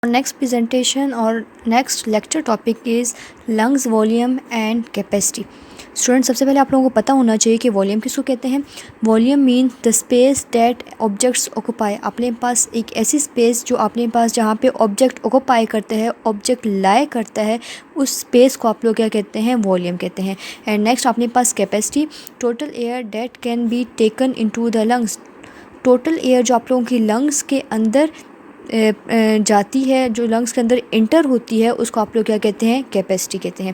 Next presentation or next lecture topic is lungs volume and capacity. Student, सबसे पहले आप लोगों को पता होना चाहिए कि वॉल्यूम किसको कहते हैं. Volume means the space that objects occupy. अपने पास एक ऐसी स्पेस जो अपने पास जहाँ पे ऑब्जेक्ट ऑक्यूपाई करते हैं, ऑब्जेक्ट लाई करता है, उस स्पेस को आप लोग क्या कहते हैं, वॉल्यूम कहते हैं. एंड नेक्स्ट अपने पास capacity, total air that can be taken into the lungs. Total air जो आप लोगों की लंग्स के अंदर जाती है, जो लंग्स के अंदर इंटर होती है, उसको आप लोग क्या कहते हैं, कैपेसिटी कहते हैं.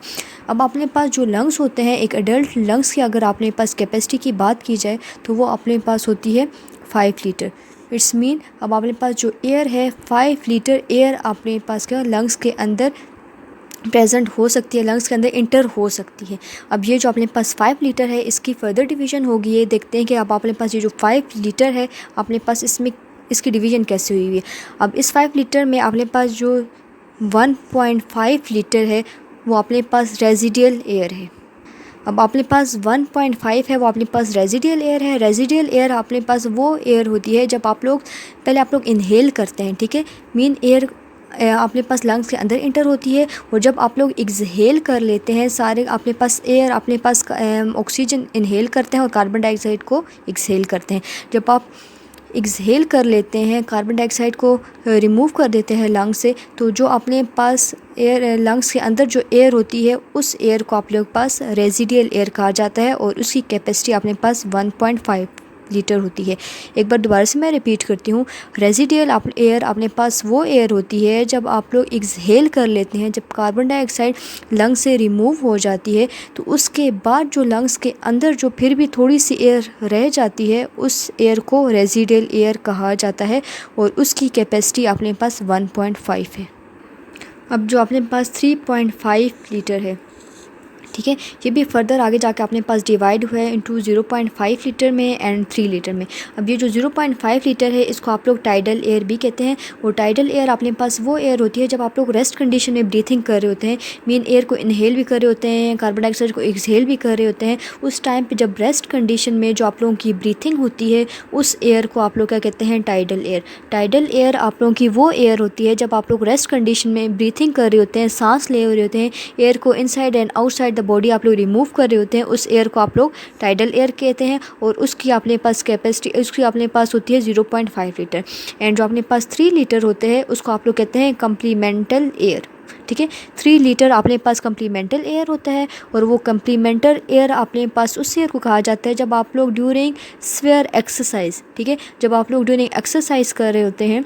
अब अपने पास जो लंग्स होते हैं, एक एडल्ट लंग्स की अगर अपने पास कैपेसिटी की बात की जाए तो वो अपने पास होती है 5 लीटर. इट्स मीन अब अपने पास जो एयर है 5 लीटर एयर अपने पास क्या लंग्स के अंदर प्रेजेंट हो सकती है, लंग्स के अंदर इंटर हो सकती है. अब ये जो अपने पास 5 लीटर है, इसकी फर्दर डिवीजन होगी. ये देखते हैं कि अब अपने पास ये जो 5 लीटर है अपने पास इसमें इसकी डिवीज़न कैसे हुई हुई है. अब इस 5 लीटर में अपने पास जो 1.5 लीटर है वो अपने पास रेजिडियल एयर है. अब अपने पास 1.5 है वो अपने पास रेजिडियल एयर है. रेजिडियल एयर अपने पास वो एयर होती है जब आप लोग इनहेल करते हैं, ठीक है. मीन एयर अपने पास लंग्स के अंदर इंटर होती है, और जब आप लोग एक्सहेल कर लेते हैं सारे अपने पास एयर, अपने पास ऑक्सीजन इनहेल करते हैं और कार्बन डाइऑक्साइड को एक्सहेल करते हैं. जब आप एक्सहेल कर लेते हैं, कार्बन डाइऑक्साइड को रिमूव कर देते हैं लंग्स से, तो जो अपने पास एयर लंग्स के अंदर जो एयर होती है उस एयर को आप लोग पास रेजिडियल एयर कहा जाता है, और उसकी कैपेसिटी अपने पास 1.5 लीटर होती है. एक बार दोबारा से मैं रिपीट करती हूँ. रेजिडियल एयर अपने पास वो एयर होती है जब आप लोग एक्सहेल कर लेते हैं, जब कार्बन डाइऑक्साइड लंग्स से रिमूव हो जाती है, तो उसके बाद जो लंग्स के अंदर जो फिर भी थोड़ी सी एयर रह जाती है उस एयर को रेजिडियल एयर कहा जाता है, और उसकी कैपेसिटी अपने पास 1.5 है. अब जो अपने पास 3.5 लीटर है, ठीक है, ये भी फर्दर आगे जाके अपने पास डिवाइड हुआ है इनटू 0.5 लीटर में एंड 3 लीटर में. अब ये जो 0.5 लीटर है इसको आप लोग टाइडल एयर भी कहते हैं. और टाइडल एयर अपने पास वो एयर होती है जब आप लोग रेस्ट कंडीशन में ब्रीथिंग कर रहे होते हैं, मीन एयर को इनहेल भी कर रहे होते हैं, कार्बन डाइऑक्साइड को एक्सहेल भी कर रहे होते हैं. उस टाइम पर जब रेस्ट कंडीशन में जो आप लोगों की ब्रीथिंग होती है उस एयर को आप लोग क्या कहते हैं, टाइडल एयर. टाइडल एयर आप लोगों की वो एयर होती है जब आप लोग रेस्ट कंडीशन में ब्रीथिंग कर रहे होते हैं, सांस ले रहे होते हैं, एयर को inside and outside the body आप लोग रिमूव कर रहे होते हैं, उस एयर को आप लोग टाइडल एयर कहते हैं. और उसकी अपने पास कैपेसिटी उसकी अपने पास होती है 0.5 लीटर. एंड जो अपने पास 3 लीटर होते हैं उसको आप लोग कहते हैं कम्प्लीमेंटल एयर, ठीक है. 3 लीटर अपने पास कम्प्लीमेंटल एयर होता है, और वो कम्प्लीमेंटल एयर अपने पास उस एयर को कहा जाता है जब आप लोग ड्यूरिंग स्वेयर एक्सरसाइज, ठीक है, जब आप लोग ड्यूरिंग एक्सरसाइज कर रहे होते हैं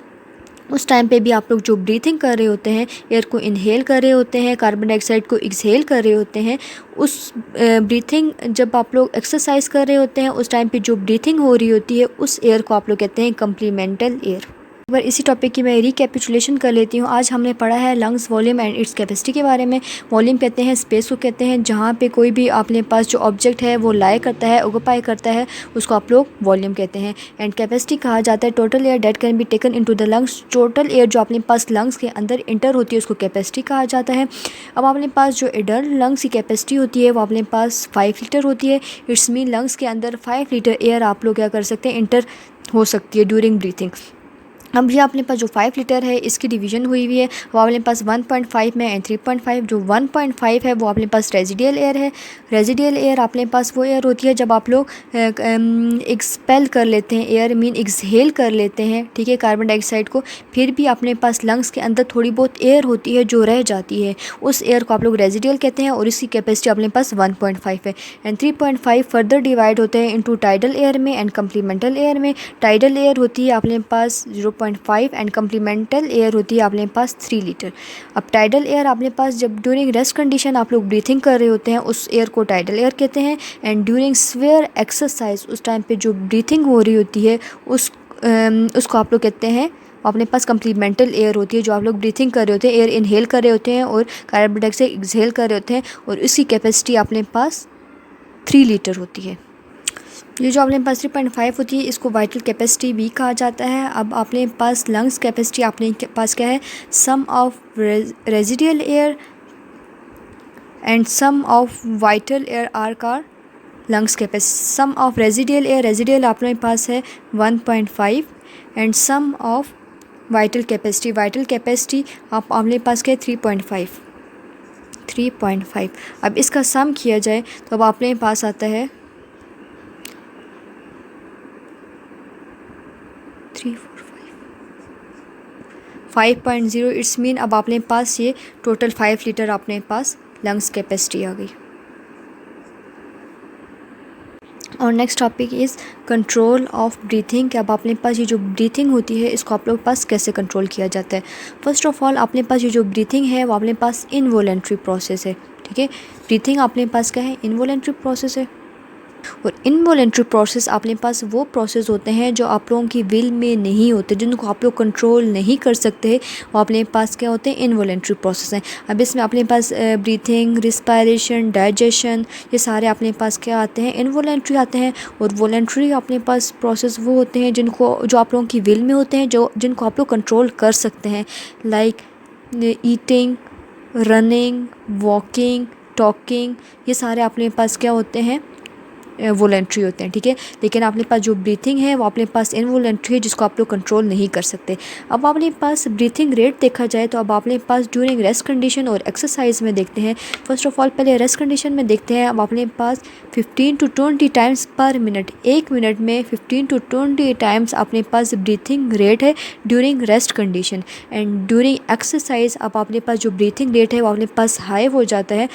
उस टाइम पे भी आप लोग जो ब्रीथिंग कर रहे होते हैं, एयर को इनहेल कर रहे होते हैं, कार्बन डाइऑक्साइड को एक्सहेल कर रहे होते हैं, उस ब्रीथिंग जब आप लोग एक्सरसाइज कर रहे होते हैं उस टाइम पे जो ब्रीथिंग हो रही होती है उस एयर को आप लोग कहते हैं कम्प्लीमेंटल एयर. एक बार इसी टॉपिक की मैं रिकैपिचुलेशन कर लेती हूँ. आज हमने पढ़ा है lungs volume and its capacity के बारे में. वॉल्यूम कहते हैं स्पेस को कहते हैं जहाँ पे कोई भी अपने पास जो ऑब्जेक्ट है वो लाई करता है, ऑक्यूपाई करता है, उसको आप लोग वॉल्यूम कहते हैं. एंड कैपेसिटी कहा जाता है total air that can be taken into the lungs. Total air जो अपने पास लंग्स के अंदर इंटर होती है उसको कैपेसिटी कहा जाता है. अब अपने पास जो एडल्ट लंग्स की कैपेसिटी होती है वो अपने पास 5 लीटर होती है. इट्स मीन लंग्स के अंदर 5 लीटर एयर आप लोग क्या कर सकते हैं, इंटर हो सकती है ड्यूरिंग ब्रीथिंग. अब ये अपने पास जो 5 लीटर है इसकी डिवीज़न हुई हुई है. वो अपने पास 1.5 में एंड 3.5. जो 1.5 है वो अपने पास रेजिडियल एयर है. रेजिडियल एयर अपने पास वो एयर होती है जब आप लोग एक्सपेल कर लेते हैं, एयर मीन एक्सहेल कर लेते हैं, ठीक है, कार्बन डाइऑक्साइड को, फिर भी अपने पास लंग्स के अंदर थोड़ी बहुत एयर होती है जो रह जाती है, उस एयर को आप लोग रेजिडियल कहते हैं, और इसकी कैपेसिटी अपने पास 1.5 है. एंड 3.5 फर्दर डिवाइड होते हैं इंटू टाइडल एयर में एंड कम्प्लीमेंटल एयर में. टाइडल एयर होती है अपने पास 0.5 एंड कम्प्लीमेंटल एयर होती है अपने पास 3 लीटर. अब टाइडल एयर अपने पास जब ड्यूरिंग रेस्ट कंडीशन आप लोग ब्रीथिंग कर रहे होते हैं उस एयर को टाइडल एयर कहते हैं. एंड ड्यूरिंग स्वेयर एक्सरसाइज उस टाइम पे जो ब्रीथिंग हो रही होती है उसको आप लोग कहते हैं, अपने पास कम्प्लीमेंटल एयर होती है जो आप लोग ब्रीथिंग कर रहे होते हैं, एयर इनहेल कर रहे होते हैं और कार्बन डाइऑक्साइड एक्सहेल कर रहे होते हैं, और इसकी कैपेसिटी अपने पास 3 लीटर होती है. ये जो अपने पास 3.5 होती है इसको वाइटल कैपेसिटी भी कहा जाता है. अब अपने पास लंग्स कैपेसिटी अपने पास क्या है, sum of residual air and sum of vital air are car lungs capacity. Sum of residual air, residual अपने पास है 1.5 and sum of vital capacity आप अपने पास क्या है 3.5। अब इसका सम किया जाए तो अब अपने पास आता है 5.0। इट्स मीन अब अपने पास ये टोटल 5 लीटर अपने पास लंग्स कैपेसिटी आ गई। और next topic is control of breathing कि अब अपने पास ये जो ब्रीथिंग होती है इसको आप लोग पास कैसे कंट्रोल किया जाता है। फर्स्ट ऑफ ऑल अपने पास ये जो ब्रीथिंग है वो अपने पास इनवॉलेंट्री प्रोसेस है, ठीक है। ब्रीथिंग अपने पास क्या है, इनवॉलेंट्री प्रोसेस है। और इनवॉलेंट्री प्रोसेस अपने पास वो प्रोसेस होते हैं जो आप लोगों की विल में नहीं होते, जिनको आप लोग कंट्रोल नहीं कर सकते, वो अपने पास क्या होते हैं, इनवॉलेंट्री प्रोसेस हैं। अब इसमें अपने पास ब्रीथिंग, रिस्पायरेशन, डाइजेशन, ये सारे अपने पास क्या आते हैं, इनवॉलेंट्री आते हैं। और वॉलेंट्री अपने पास प्रोसेस वो होते हैं जो आप लोगों की विल में होते हैं, जिनको आप लोग कंट्रोल कर सकते हैं, like eating, running, walking, talking, ये सारे अपने पास क्या होते हैं, वॉलेंट्री होते हैं, ठीक है। लेकिन अपने पास जो ब्रीथिंग है वो अपने पास इनवॉलेंट्री है, जिसको आप लोग कंट्रोल नहीं कर सकते। अब अपने पास ब्रीथिंग रेट देखा जाए तो अब अपने पास ड्यूरिंग रेस्ट कंडीशन और एक्सरसाइज में देखते हैं। फर्स्ट ऑफ ऑल पहले रेस्ट कंडीशन में देखते हैं। अब अपने पास 15 to 20 टाइम्स पर मिनट, 1 मिनट में 15 to 20 टाइम्स अपने पास ब्रीथिंग रेट है during rest condition. And during exercise अब अपने पास जो ब्रीथिंग रेट है वो अपने पास हाई हो जाता है,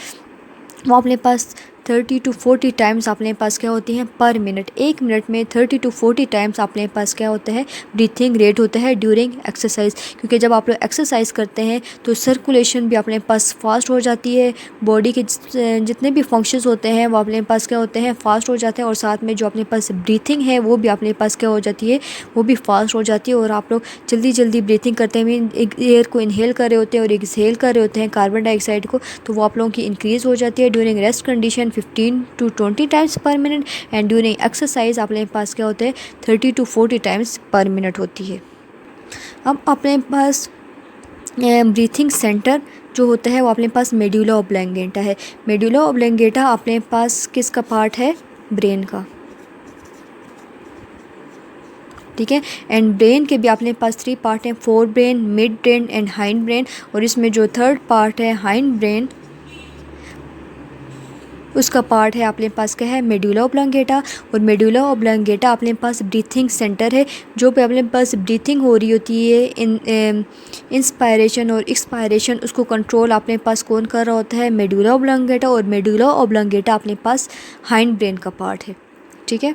वो अपने पास 30 to 40 टाइम्स अपने पास क्या होती हैं पर मिनट। 1 मिनट में 30 to 40 टाइम्स अपने पास क्या होता है, ब्रीथिंग रेट होता है ड्यूरिंग एक्सरसाइज। क्योंकि जब आप लोग एक्सरसाइज करते हैं तो सर्कुलेशन भी अपने पास फास्ट हो जाती है, बॉडी के जितने भी फंक्शंस होते हैं वो अपने पास क्या होते हैं, फास्ट हो जाते हैं। और साथ में जो अपने पास ब्रीथिंग है वो भी अपने पास क्या हो जाती है, वो भी फास्ट हो जाती है। और आप लोग जल्दी जल्दी ब्रीथिंग करते हैं, मीन एक एयर को इनहेल कर रहे होते हैं और एक्सहेल कर रहे होते हैं कार्बन डाइऑक्साइड को, तो वो आप लोगों की इंक्रीज़ हो जाती है during rest condition 15 to 20 times पर मिनट। एंड ड्यूरिंग एक्सरसाइज अपने पास क्या होते हैं, 30 to 40 टाइम्स पर मिनट होती है। अब अपने पास ब्रीथिंग सेंटर जो होता है वो अपने पास मेडुला ऑब्लंगेटा है। मेडुला ऑब्लंगेटा अपने पास किसका पार्ट है, ब्रेन का, ठीक है। एंड ब्रेन के भी अपने पास 3 पार्ट हैं, fore brain, mid brain and hind brain. और इसमें जो थर्ड पार्ट है हाइंड ब्रेन, उसका पार्ट है अपने पास क्या है, मेडुला ऑब्लंगेटा। और मेडुला ऑब्लंगेटा अपने पास ब्रीथिंग सेंटर है। जो भी अपने पास ब्रीथिंग हो रही होती है, इंस्पायरेशन और एक्सपायरेशन, उसको कंट्रोल अपने पास कौन कर रहा होता है, मेडुला ऑब्लंगेटा। और मेडुला ऑब्लंगेटा अपने पास हाइंड ब्रेन का पार्ट है, ठीक है।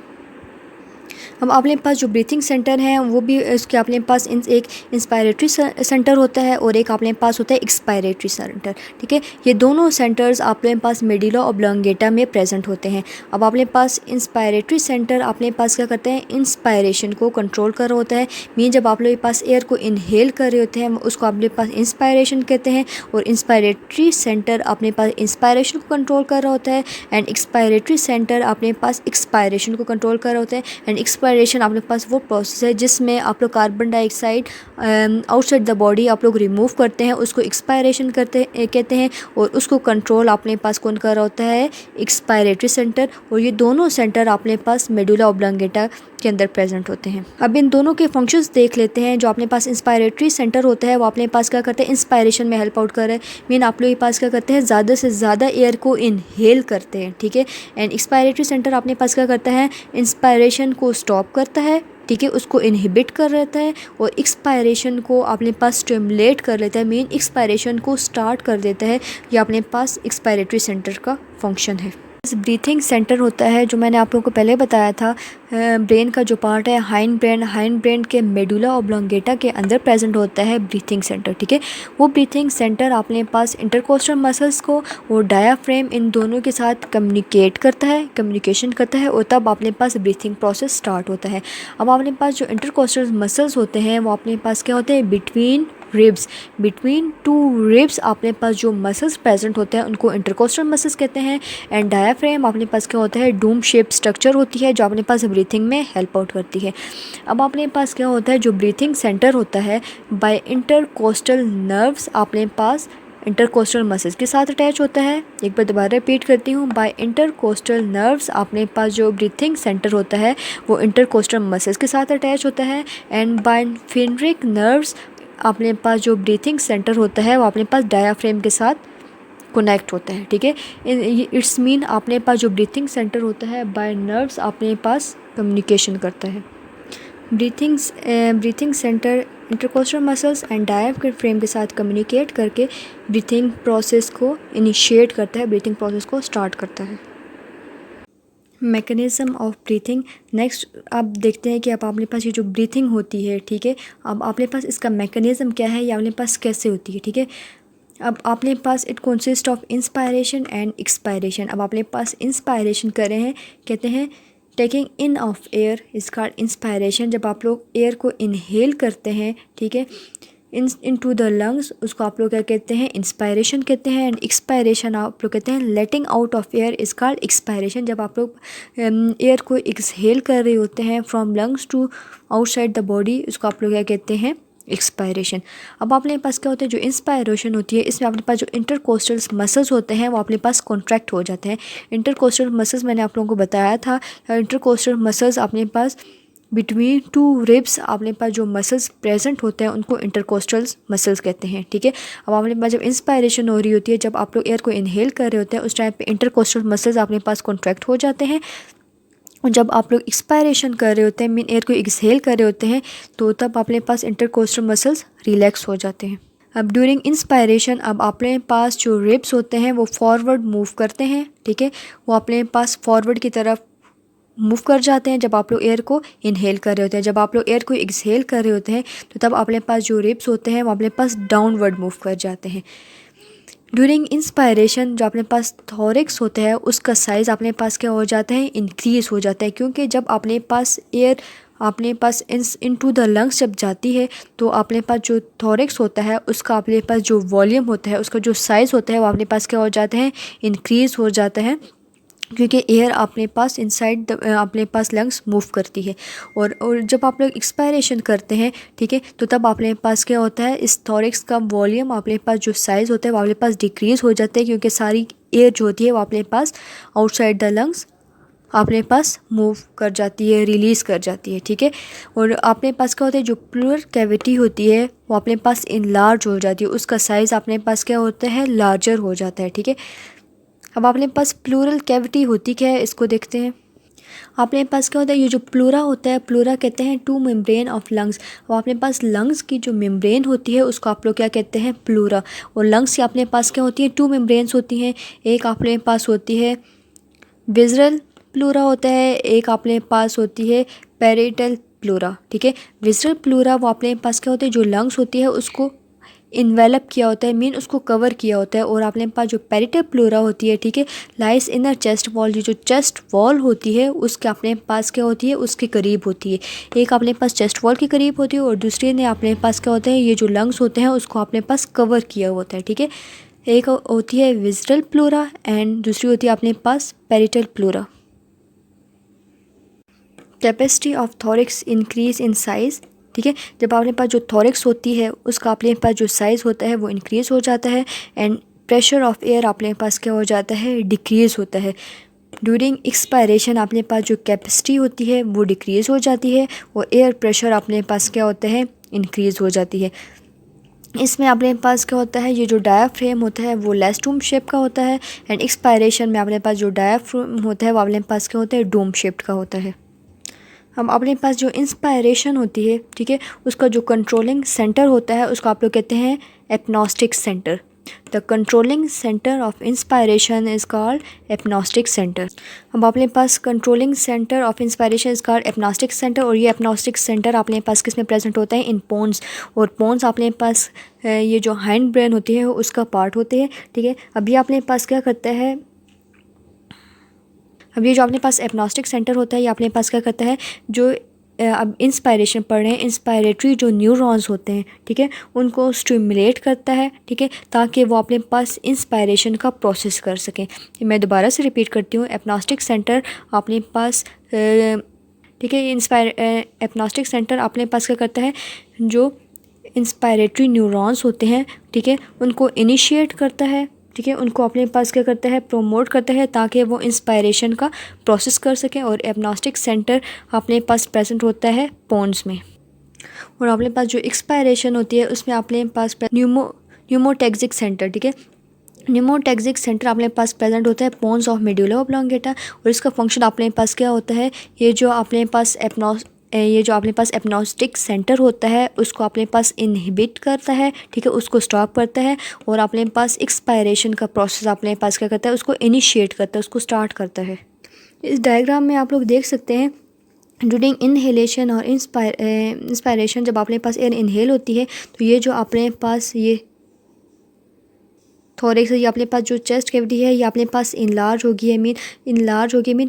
अब अपने पास जो ब्रीथिंग सेंटर है वो भी उसके अपने पास एक इंस्पायरेटरी सेंटर होता है और एक अपने पास होता है एक्सपायरेटरी सेंटर, ठीक है। ये दोनों सेंटर्स अपने पास मेडुला ऑब्लंगेटा में प्रेजेंट होते हैं। अब अपने पास इंस्पायरेटरी सेंटर अपने पास क्या करते हैं, इंस्पायरेशन को कंट्रोल कर रहा होता है। मीन जब आप लोग के पास एयर को इनहेल कर रहे होते हैं उसको अपने पास इंस्पायरेशन कहते हैं। और इंस्पायरेटरी सेंटर अपने पास इंस्पायरेशन को कंट्रोल कर रहा होता है। एंड एक्सपायरेटरी सेंटर अपने पास एक्सपायरेशन को कंट्रोल कर रहा होता है। एंड एक्सपायरेशन अपने पास वो प्रोसेस है जिसमें आप लोग carbon dioxide outside the body आप लोग रिमूव करते हैं, उसको एक्सपायरेशन कहते हैं। और उसको कंट्रोल अपने पास कौन कर रहा होता है, एक्सपायरेटरी सेंटर। और ये दोनों सेंटर अपने पास मेडुला ऑब्लंगेटा के अंदर प्रेजेंट होते हैं। अब इन दोनों के फंक्शंस देख लेते हैं। जो अपने पास इंस्पायरेटरी सेंटर होता है वो अपने पास क्या करते हैं, इंस्पायरेशन में हेल्प आउट कर रहे हैं। मीन आप लोग के पास क्या करते हैं, ज़्यादा से ज़्यादा एयर को इनहेल करते हैं, ठीक है। एंड एक्सपायरेटरी सेंटर अपने पास क्या करता है, इंस्पायरेशन को स्टॉप करता है, ठीक है, उसको इनहिबिट कर रहता है। और एक्सपायरेशन को अपने पास स्टिमुलेट कर लेता है, मीन एक्सपायरेशन को स्टार्ट कर देता है। ये अपने पास एक्सपायरेटरी सेंटर का फंक्शन है। ब्रीथिंग सेंटर होता है जो मैंने आप लोगों को पहले बताया था, ब्रेन का जो पार्ट है हाइंड ब्रेन के मेडुला ऑब्लंगेटा के अंदर प्रेजेंट होता है ब्रीथिंग सेंटर, ठीक है। वो ब्रीथिंग सेंटर अपने पास इंटरकोस्टल मसल्स को और डायाफ्रेम इन दोनों के साथ कम्युनिकेशन करता है और तब अपने पास ब्रीथिंग प्रोसेस स्टार्ट होता है। अब अपने पास जो इंटरकोस्टल मसल्स होते हैं वो अपने पास क्या होते हैं, बिटवीन टू रिब्स अपने पास जो मसल्स प्रेजेंट होते हैं उनको इंटरकोस्टल मसल्स कहते हैं। एंड डायाफ्रेम अपने पास क्या होता है, डूम शेप स्ट्रक्चर होती है जो अपने पास ब्रीथिंग में हेल्प आउट करती है। अब अपने पास क्या होता है, जो ब्रीथिंग सेंटर होता है बाय इंटरकोस्टल नर्व्स अपने पास इंटरकोस्टल मसल्स के साथ अटैच होता है। एक बार दोबारा रिपीट करती हूँ, बाय इंटरकोस्टल नर्व्स अपने पास जो ब्रीथिंग सेंटर होता है वो इंटरकोस्टल मसल्स के साथ अटैच होता है। एंड बाय फेनरिक नर्व्स अपने पास जो ब्रीथिंग सेंटर होता है वो अपने पास डायाफ्रेम के साथ कनेक्ट होता है, ठीक है। इट्स मीन अपने पास जो ब्रीथिंग सेंटर होता है बाय नर्व्स अपने पास कम्युनिकेशन करता है। Breathing centre intercostal muscles and diaphragm के साथ कम्युनिकेट करके ब्रीथिंग प्रोसेस को इनिशिएट करता है, ब्रीथिंग प्रोसेस को स्टार्ट करता है। Mechanism of breathing. नेक्स्ट आप देखते हैं कि अब अपने पास ये जो ब्रीथिंग होती है, ठीक है, अब अपने पास इसका मैकेनिज़्म क्या है या अपने पास कैसे होती है, ठीक है। अब अपने पास it consist of inspiration and expiration. अब अपने पास इंस्पायरेशन कर रहे हैं, कहते हैं taking in of air is called inspiration. जब आप लोग एयर को इनहेल करते हैं, ठीक है, इनटू द लंग्स, उसको आप लोग क्या कहते हैं, इंस्पायरेशन कहते हैं। एंड एक्सपायरेशन आप लोग कहते हैं लेटिंग out of air is called expiration. जब आप लोग एयर को एक्सहेल कर रहे होते हैं from lungs to outside the body, उसको आप लोग क्या कहते हैं, एक्सपायरेशन। अब अपने पास क्या होता है, जो इंस्पायरेशन होती है इसमें अपने पास जो इंटरकोस्टल मसल्स होते हैं वो अपने पास कॉन्ट्रैक्ट हो जाते हैं। इंटरकोस्टल मसल्स मैंने आप लोगों को बताया था, इंटरकोस्टल मसल्स अपने पास बिटवीन टू रिब्स अपने पास जो मसल्स प्रेजेंट होते हैं उनको इंटरकोस्टल मसल्स कहते हैं, ठीक है। अब अपने पास जब इंस्पायरेशन हो रही होती है, जब आप लोग एयर को इनहेल कर रहे होते हैं, उस टाइम पे इंटरकोस्टल मसल्स अपने पास कॉन्ट्रैक्ट हो जाते हैं। और जब आप लोग एक्सपायरेशन कर रहे होते हैं, मीन एयर को एक्सहेल कर रहे होते हैं, तो तब अपने पास इंटरकोस्टल मसल्स रिलैक्स हो जाते हैं। अब ड्यूरिंग इंस्पायरेशन अब अपने पास जो रिब्स होते हैं वो फॉरवर्ड मूव करते हैं, ठीक है, वो अपने पास फॉरवर्ड की तरफ मूव कर जाते हैं जब आप लोग एयर को इनहेल कर रहे होते हैं। जब आप लोग एयर को एक्सहेल कर रहे होते हैं तो तब अपने पास जो रिब्स होते हैं वो अपने पास डाउनवर्ड मूव कर जाते हैं। ड्यूरिंग इंस्पायरेशन जो अपने पास थॉरिक्स होता है उसका साइज़ अपने पास क्या हो जाता है, इंक्रीज़ हो जाता है, क्योंकि जब अपने पास एयर अपने पास इनटू द लंग्स जब जाती है तो अपने पास जो थॉरिक्स होता है उसका अपने पास जो वॉल्यूम होता है, उसका जो साइज़ होता है वो अपने पास क्या हो जाता है, इंक्रीज़ हो जाता है, क्योंकि एयर अपने पास इनसाइड अपने पास लंग्स मूव करती है। और जब आप लोग एक्सपायरेशन करते हैं, ठीक है, तो तब अपने पास क्या होता है, इस थॉरिक्स का वॉल्यूम अपने पास जो साइज़ होता है वो अपने पास डिक्रीज़ हो जाता है, क्योंकि सारी एयर जो होती है वो अपने पास आउटसाइड द लंग्स अपने पास मूव कर जाती है, रिलीज़ कर जाती है, ठीक है। और अपने पास क्या होता है, जो प्लूरल कैविटी होती है वो अपने पास इनलार्ज हो जाती है, उसका साइज़ अपने पास क्या होता है, लार्जर हो जाता है, ठीक है। अब अपने पास प्लूरल कैविटी होती क्या है, इसको देखते हैं। अपने पास क्या होता है, ये जो प्लूरा होता है, प्लूरा कहते हैं टू मेम्ब्रेन ऑफ लंग्स। अब अपने पास लंग्स की जो मेम्ब्रेन होती है उसको आप लोग क्या कहते हैं, प्लूरा। और लंग्स की अपने पास क्या होती है, टू मेम्ब्रेन्स होती हैं। एक अपने पास होती है विज़रल प्लूरा होता है, एक अपने पास होती है पैरेटल प्लूरा, ठीक है। विज़रल प्लूरा वो अपने पास क्या होते हैं, जो लंग्स होती है उसको इन्वेलप किया होता है, मीन उसको कवर किया होता है। और अपने पास जो पेरिटल प्लूरा होती है, ठीक है, लाइस इनर चेस्ट वॉल, जो चेस्ट वॉल होती है उसके अपने पास क्या होती है, उसके करीब होती है। एक अपने पास चेस्ट वॉल के करीब होती है और दूसरी ने अपने पास क्या होता है, ये जो लंग्स होते हैं उसको अपने पास कवर किया होता है, ठीक है। एक होती है विज़रल प्लूरा एंड दूसरी होती है अपने पास parietal pleura. Capacity of thorax increase in size, ठीक है। जब अपने पास जो थॉरिक्स होती है उसका अपने पास जो साइज़ होता है वो इंक्रीज़ हो जाता है। एंड प्रेशर ऑफ एयर अपने पास क्या हो जाता है, डिक्रीज़ होता है। ड्यूरिंग एक्सपायरेशन अपने पास जो कैपेसिटी होती है वो डिक्रीज़ हो जाती है और एयर प्रेशर अपने पास क्या होता है, इंक्रीज़ हो जाती है। इसमें अपने पास क्या होता है, ये जो डायाफ्रेम होता है वो लेस्टूम शेप का होता है। एंड एक्सपायरेशन में अपने पास जो डायाफ्रेम होता है वो अपने पास क्या होता है, डोम शेप्ड का होता है। हम अपने पास जो इंस्पायरेशन होती है, ठीक है, उसका जो कंट्रोलिंग सेंटर होता है उसको आप लोग कहते हैं apneustic centre. The controlling centre of inspiration is called apneustic centre. अब अपने पास controlling centre of inspiration is called apneustic centre. और ये एपनॉस्टिक सेंटर अपने पास किस में प्रेजेंट होता है, इन पोन्स। और पोन्स अपने पास ये जो हाइंड ब्रेन होती है उसका पार्ट होते हैं, ठीक है। अभी अपने पास क्या करता है, अब ये जो अपने पास एपनॉस्टिक सेंटर होता है ये अपने पास क्या करता है, जो अब इंस्पायरेशन पढ़ रहे हैं, इंस्पायरेटरी जो न्यूरॉन्स होते हैं, ठीक है, उनको स्टिमुलेट करता है, ठीक है, ताकि वो अपने पास इंस्पायरेशन का प्रोसेस कर सकें। मैं दोबारा से रिपीट करती हूँ, एपनॉस्टिक सेंटर अपने पास, ठीक है, एपनॉस्टिक सेंटर अपने पास क्या करता है, जो इंस्पायरेटरी न्यूरॉन्स होते हैं, ठीक है, उनको इनिशिएट करता है, ठीक है, उनको अपने पास क्या करता है, प्रोमोट करता है ताकि वो इंस्पायरेशन का प्रोसेस कर सकें। और एपनॉस्टिक सेंटर अपने पास प्रेजेंट होता है पोन्स में। और अपने पास जो एक्सपायरेशन होती है उसमें अपने पास न्यूमोटैक्सिक सेंटर, ठीक है, न्यूमोटैक्सिक सेंटर अपने पास प्रेजेंट होता है पोन्स ऑफ मेडुला ऑब्लोंगेटा। और इसका फंक्शन अपने पास क्या होता है, ये जो अपने पास एपनॉस्टिक सेंटर होता है उसको अपने पास इनहिबिट करता है, ठीक है, उसको स्टॉप करता है। और अपने पास एक्सपायरेशन का प्रोसेस अपने पास क्या करता है, उसको इनिशिएट करता है, उसको स्टार्ट करता है। इस डायग्राम में आप लोग देख सकते हैं ड्यूरिंग इनहेलेशन और इंस्पायरेशन, जब अपने पास एयर इनहेल होती है तो ये जो अपने पास ये थोरेक्स, ये अपने पास जो चेस्ट कैविटी है ये अपने पास इनलार्ज होगी है, मीन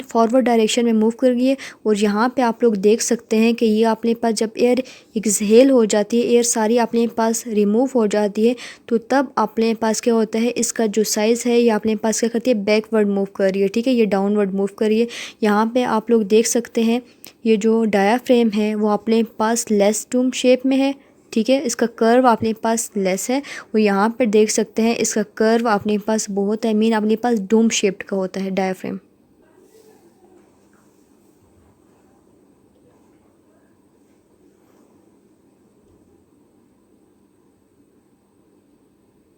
फॉरवर्ड डायरेक्शन में मूव कर गई है। और यहाँ पे आप लोग देख सकते हैं कि ये अपने पास जब एयर एक्सहेल हो जाती है, एयर सारी अपने पास रिमूव हो जाती है, तो तब अपने पास क्या होता है, इसका जो साइज़ है ये अपने पास क्या करती है, बैकवर्ड मूव कर रही है, ठीक है, ये डाउनवर्ड मूव कर रही है। यहाँ पर आप लोग देख सकते हैं ये जो डायाफ्रेम है वो अपने पास लेस डूम शेप में है, ठीक है, इसका कर्व अपने पास लेस है। वो यहाँ पर देख सकते हैं इसका कर्व अपने पास बहुत है, मीन अपने पास डूम शेप्ड का होता है डायाफ्रेम।